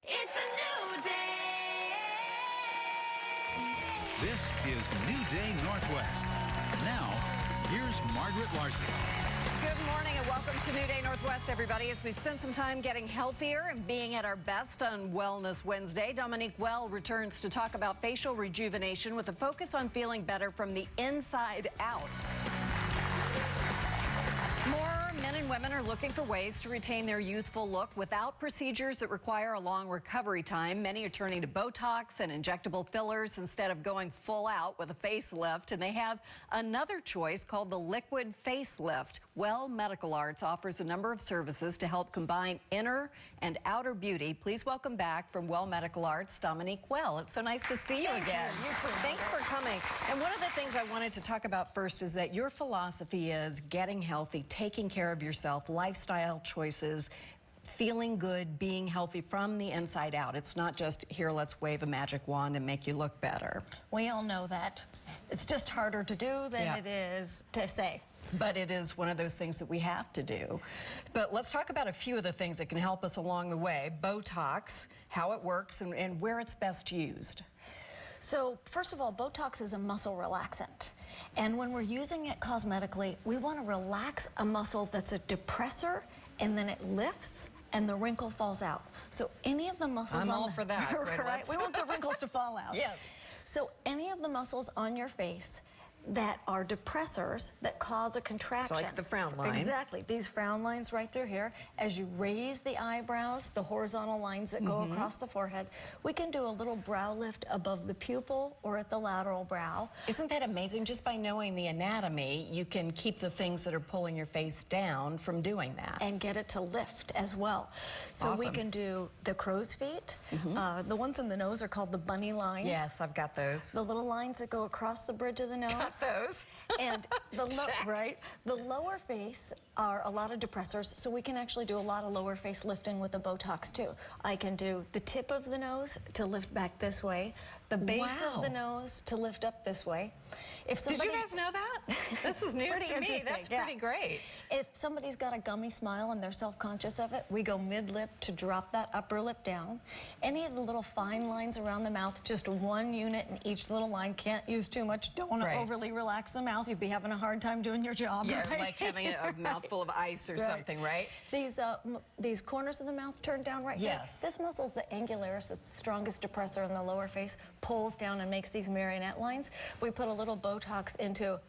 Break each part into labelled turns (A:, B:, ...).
A: It's a new day.
B: This is New Day Northwest. Now, here's Margaret Larson.
C: Good morning and welcome to New Day Northwest, everybody. As we spend some time getting healthier and being at our best on Wellness Wednesday, Dominique returns to talk about facial rejuvenation with a focus on feeling better from the inside out. More men and women are looking for ways to retain their youthful look without procedures that require a long recovery time. Many are turning to Botox and injectable fillers instead of going full out with a facelift. And they have another choice called the Liquid Facelift. WellMedicalArts offers a number of services to help combine inner and outer beauty. Please welcome back from WellMedicalArts, Dominique Well. It's so nice to see you again.
D: You too.
C: Thanks for coming. And one of the things I wanted to talk about first is that your philosophy is getting healthy, taking care of yourself, lifestyle choices, feeling good, being healthy from the inside out. It's not just, here, let's wave a magic wand and make you look better.
D: We all know that. It's just harder to do than it is to say.
C: But it is one of those things that we have to do. But let's talk about a few of the things that can help us along the way. Botox, how it works, and where it's best used.
D: So, first of all, Botox is a muscle relaxant. And when we're using it cosmetically, we want to relax a muscle that's a depressor, and then it lifts, and the wrinkle falls out. So any of the muscles
C: I'm all for that.
D: right? We want the wrinkles to fall out.
C: Yes.
D: So any of the muscles on your face that are depressors that cause a contraction.
C: So like the frown line.
D: Exactly. These frown lines right through here. As you raise the eyebrows, the horizontal lines that go across the forehead, we can do a little brow lift above the pupil or at the lateral brow.
C: Isn't that amazing? Just by knowing the anatomy, you can keep the things that are pulling your face down from doing that.
D: And get it to lift as well. So we can do the crow's feet. The ones in the nose are called the bunny lines.
C: Yes, I've got those.
D: The little lines that go across the bridge of the nose.
C: Those.
D: And the lower face are a lot of depressors, so we can actually do a lot of lower face lifting with the Botox too. I can do the tip of the nose to lift back this way, the base of the nose to lift up this way. If somebody,
C: did you guys know that? This is news to me. That's pretty great.
D: If somebody's got a gummy smile and they're self-conscious of it, we go mid-lip to drop that upper lip down. Any of the little fine lines around the mouth, just one unit in each little line. Can't use too much. Don't want to overly relax the mouth. You'd be having a hard time doing your job.
C: Yeah, like having a mouthful of ice or something, right?
D: These corners of the mouth turn down right here. This muscle is the angularis. It's the strongest depressor in the lower face. Pulls down and makes these marionette lines. We put a little Botox into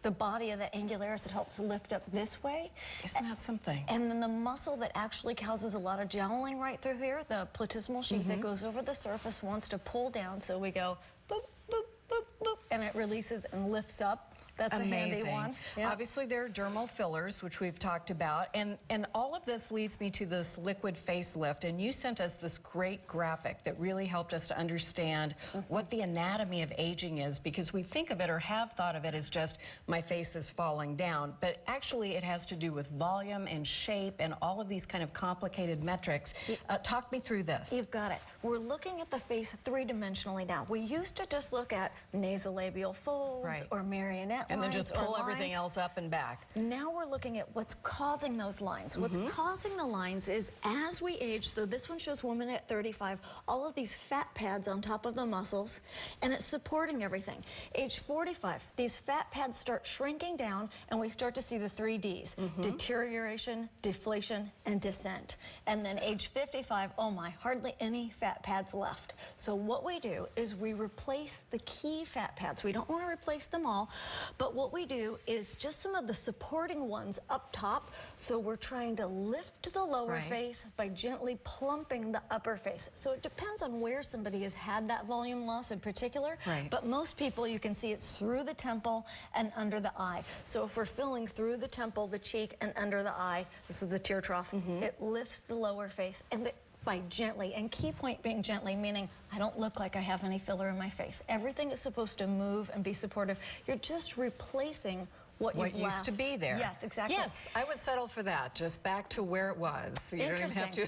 D: the body of the angularis. It helps lift up this way.
C: Isn't that something?
D: And then the muscle that actually causes a lot of jowling right through here, the platysmal sheath that goes over the surface, wants to pull down. So we go boop, boop, boop, boop, and it releases and lifts up. That's
C: amazing.
D: A handy one.
C: Obviously, there are dermal fillers, which we've talked about, and all of this leads me to this liquid facelift. And you sent us this great graphic that really helped us to understand what the anatomy of aging is, because we think of it or have thought of it as just my face is falling down, but actually it has to do with volume and shape and all of these kind of complicated metrics. Talk me through this.
D: You've got it. We're looking at the face three-dimensionally now. We used to just look at nasolabial folds or marionette
C: and then just pull
D: lines.
C: everything else up and back.
D: Now we're looking at what's causing those lines. What's causing the lines is as we age, so this one shows women at 35, all of these fat pads on top of the muscles, and it's supporting everything. Age 45, these fat pads start shrinking down, and we start to see the 3 Ds, deterioration, deflation, and descent. And then age 55, oh my, hardly any fat pads left. So what we do is we replace the key fat pads. We don't want to replace them all, but what we do is just some of the supporting ones up top. So we're trying to lift the lower face by gently plumping the upper face. So it depends on where somebody has had that volume loss in particular. But most people, you can see it's through the temple and under the eye. So if we're filling through the temple, the cheek, and under the eye, this is the tear trough, it lifts the lower face. And by gently, and key point being gently, meaning I don't look like I have any filler in my face. Everything is supposed to move and be supportive. You're just replacing what
C: used to be there.
D: Yes, exactly.
C: Yes, I would settle for that, just back to where it was. So you don't even have to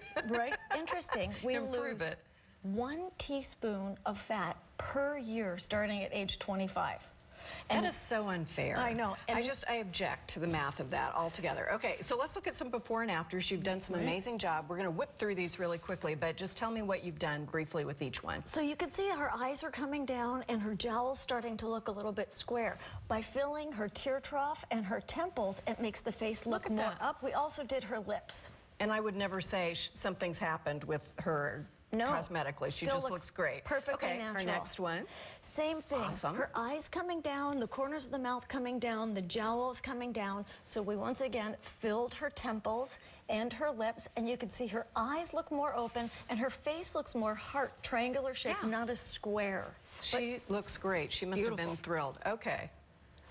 D: Interesting. We
C: improve
D: lose
C: it.
D: 1 teaspoon of fat per year starting at age 25.
C: That is so unfair.
D: I know. And
C: I object to the math of that altogether. Okay, so let's look at some before and afters. You've done some amazing job. We're going to whip through these really quickly, but just tell me what you've done briefly with each one.
D: So you can see her eyes are coming down and her jowl's starting to look a little bit square. By filling her tear trough and her temples, it makes the face look more up. We also did her lips.
C: And I would never say something's happened with her cosmetically. She just looks great.
D: Perfectly natural.
C: Her next one.
D: Same thing.
C: Awesome.
D: Her eyes coming down, the corners of the mouth coming down, the jowls coming down. So we once again filled her temples and her lips, and you can see her eyes look more open and her face looks more heart, triangular shape, not a square.
C: She looks great. She must have been thrilled. Okay.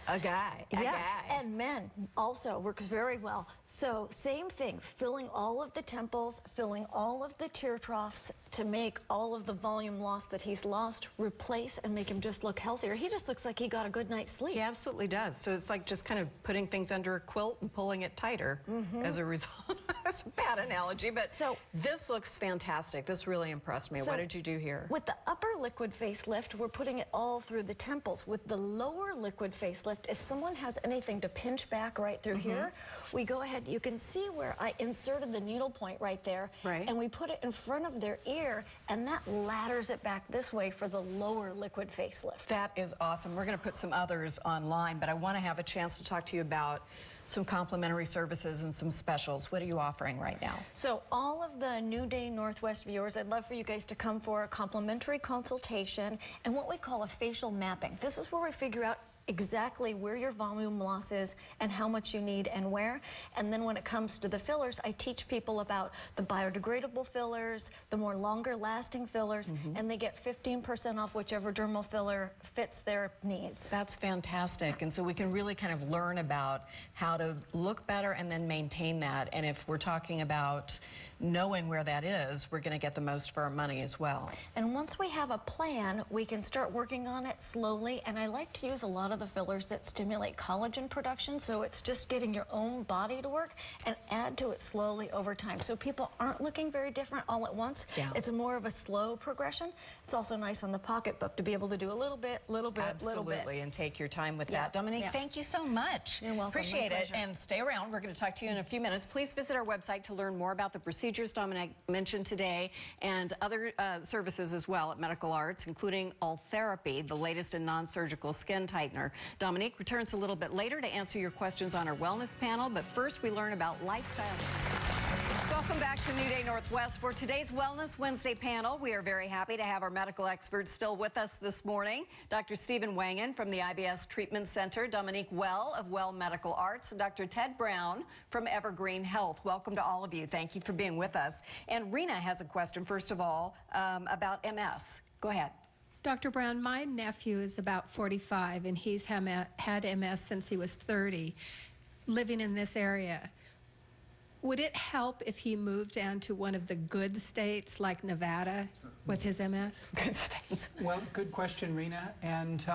C: A guy.
D: Yes, and men also works very well. So same thing, filling all of the temples, filling all of the tear troughs to make all of the volume loss that he's lost replace and make him just look healthier. He just looks like he got a good night's sleep.
C: He absolutely does. So it's like just kind of putting things under a quilt and pulling it tighter as a result. That's a bad analogy, but this looks fantastic. This really impressed me. What did you do here?
D: With the upper liquid facelift, we're putting it all through the temples. With the lower liquid facelift, if someone has anything to pinch back right through here, we go ahead. You can see where I inserted the needle point right there, and we put it in front of their ear, and that ladders it back this way for the lower liquid facelift.
C: That is awesome. We're going to put some others online, but I want to have a chance to talk to you about some complimentary services and some specials. What are you offering right now?
D: So all of the New Day Northwest viewers, I'd love for you guys to come for a complimentary consultation and what we call a facial mapping. This is where we figure out exactly where your volume loss is and how much you need and where. And then when it comes to the fillers, I teach people about the biodegradable fillers, the more longer lasting fillers, and they get 15% off whichever dermal filler fits their needs.
C: That's fantastic. And so we can really kind of learn about how to look better and then maintain that. And if we're talking about knowing where that is, we're going to get the most for our money as well.
D: And once we have a plan, we can start working on it slowly. And I like to use a lot of the fillers that stimulate collagen production, so it's just getting your own body to work and add to it slowly over time. So people aren't looking very different all at once. It's more of a slow progression. It's also nice on the pocketbook to be able to do a little bit, little bit, little bit.
C: Absolutely, and take your time with that. Dominique, thank you so much.
D: You're welcome.
C: Appreciate it. And stay around. We're going to talk to you in a few minutes. Please visit our website to learn more about the procedures Dominique mentioned today and other services as well at Medical Arts, including Ultherapy, the latest in non-surgical skin tightener. Dominique returns a little bit later to answer your questions on our wellness panel, but first we learn about lifestyle. Welcome back to New Day Northwest. For today's Wellness Wednesday panel, we are very happy to have our medical experts still with us this morning. Dr. Stephen Wangen from the IBS Treatment Center, Dominique Well of WellMedicalArts, and Dr. Ted Brown from Evergreen Health. Welcome to all of you. Thank you for being with us. And Rena has a question, first of all, about MS. Go ahead.
E: Dr. Brown, my nephew is about 45, and he's had MS since he was 30, living in this area. Would it help if he moved down to one of the good states like Nevada with his MS?
C: Good states.
F: Well, good question, Rena. And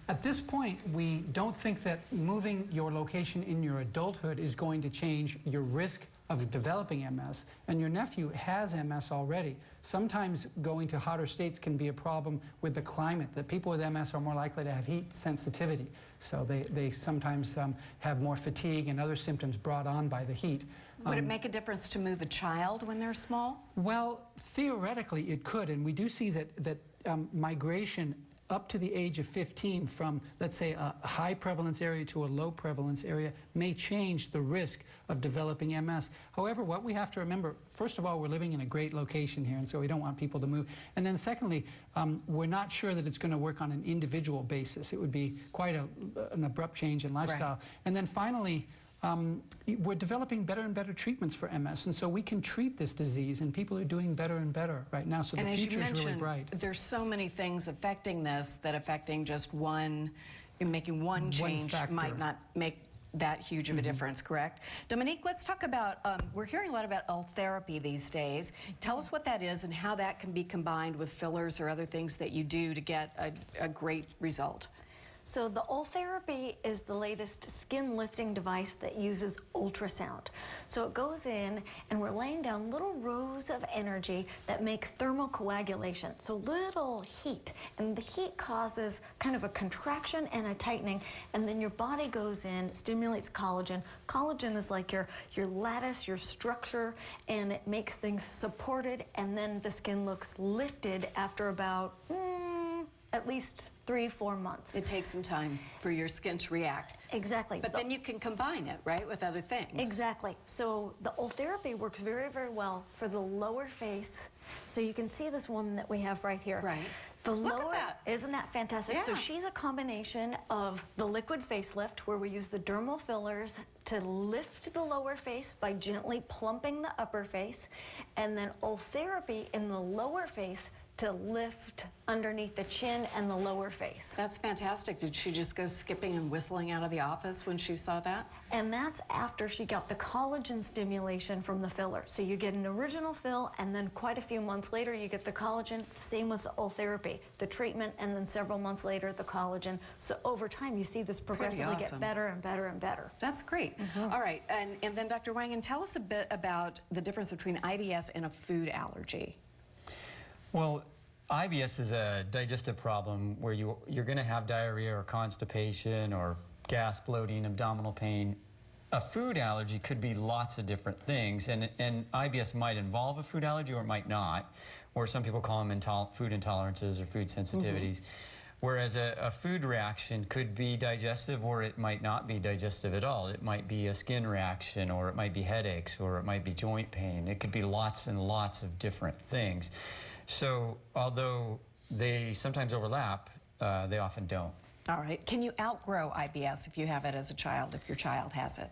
F: at this point, we don't think that moving your location in your adulthood is going to change your risk of developing MS. And your nephew has MS already. Sometimes going to hotter states can be a problem with the climate, that people with MS are more likely to have heat sensitivity. So they sometimes have more fatigue and other symptoms brought on by the heat.
C: Would it make a difference to move a child when they're small?
F: Well, theoretically it could, and we do see that migration up to the age of 15 from, let's say, a high prevalence area to a low prevalence area may change the risk of developing MS. However, what we have to remember, first of all, we're living in a great location here, and so we don't want people to move. And then secondly, we're not sure that it's going to work on an individual basis. It would be quite an abrupt change in lifestyle. Right. And then finally, we're developing better and better treatments for MS, and so we can treat this disease, and people are doing better and better right now, so the future is really bright.
C: There's so many things affecting this that affecting just one, making one change might not make that huge of a difference, correct? Dominique, let's talk about, we're hearing a lot about Ultherapy these days. Tell us what that is and how that can be combined with fillers or other things that you do to get a great result.
D: So the Ultherapy is the latest skin lifting device that uses ultrasound. So it goes in and we're laying down little rows of energy that make thermocoagulation, so little heat. And the heat causes kind of a contraction and a tightening, and then your body goes in, stimulates collagen. Collagen is like your lattice, your structure, and it makes things supported, and then the skin looks lifted after about at least 3-4 months.
C: It takes some time for your skin to react.
D: Exactly.
C: But then you can combine it, right, with other things.
D: Exactly. So the Ultherapy works very, very well for the lower face. So you can see this woman that we have right here.
C: Right.
D: The
C: Look
D: lower,
C: at that.
D: Isn't that fantastic?
C: Yeah.
D: So she's a combination of the Liquid Facelift, where we use the dermal fillers to lift the lower face by gently plumping the upper face, and then Ultherapy in the lower face to lift underneath the chin and the lower face.
C: That's fantastic. Did she just go skipping and whistling out of the office when she saw that?
D: And that's after she got the collagen stimulation from the filler. So you get an original fill, and then quite a few months later you get the collagen. Same with the Ultherapy, the treatment, and then several months later the collagen. So over time you see this progressively
C: awesome.
D: get better and better and better.
C: That's great. All right, and then Dr. Wangan, tell us a bit about the difference between IBS and a food allergy.
G: Well, IBS is a digestive problem where you're going to have diarrhea or constipation or gas, bloating, abdominal pain. A food allergy could be lots of different things, and IBS might involve a food allergy or it might not, or some people call them food intolerances or food sensitivities. Whereas a food reaction could be digestive, or it might not be digestive at all. It might be a skin reaction, or it might be headaches, or it might be joint pain. It could be lots and lots of different things. So although they sometimes overlap, they often don't.
C: All right. Can you outgrow IBS if you have it as a child, if your child has it?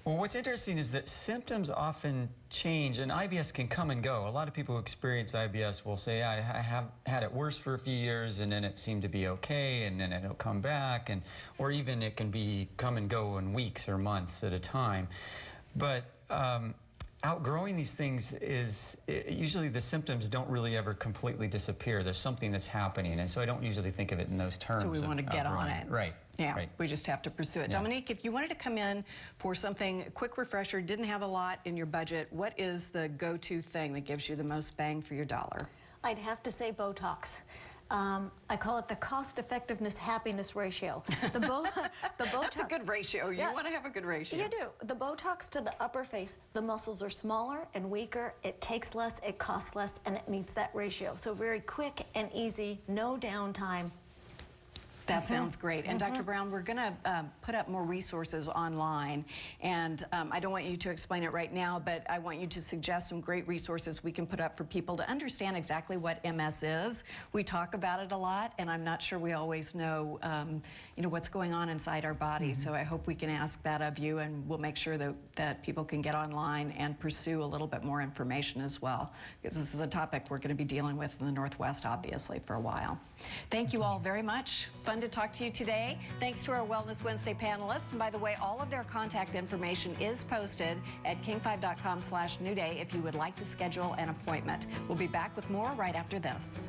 G: Well, what's interesting is that symptoms often change, and IBS can come and go. A lot of people who experience IBS will say, I have had it worse for a few years, and then it seemed to be okay, and then it'll come back, or even it can come and go in weeks or months at a time. But outgrowing these things usually the symptoms don't really ever completely disappear. There's something that's happening, and so I don't usually think of it in those terms.
C: So we want to get on it.
G: Right.
C: Yeah,
G: right.
C: We just have to pursue it.
G: Yeah.
C: Dominique, if you wanted to come in for something, quick refresher, didn't have a lot in your budget, what is the go-to thing that gives you the most bang for your dollar?
D: I'd have to say Botox. I call it the cost-effectiveness happiness ratio. The Botox.
C: That's a good ratio. You want to have a good ratio.
D: You do. The Botox to the upper face, the muscles are smaller and weaker. It takes less, it costs less, and it meets that ratio. So very quick and easy, no downtime.
C: That sounds great. And Dr. Brown, we're going to put up more resources online. And I don't want you to explain it right now, but I want you to suggest some great resources we can put up for people to understand exactly what MS is. We talk about it a lot, and I'm not sure we always know, you know, what's going on inside our body. So I hope we can ask that of you, and we'll make sure that people can get online and pursue a little bit more information as well, because this is a topic we're going to be dealing with in the Northwest, obviously, for a while. Thank you all very much. Fun to talk to you today. Thanks to our Wellness Wednesday panelists. And by the way, all of their contact information is posted at king5.com/newday if you would like to schedule an appointment. We'll be back with more right after this.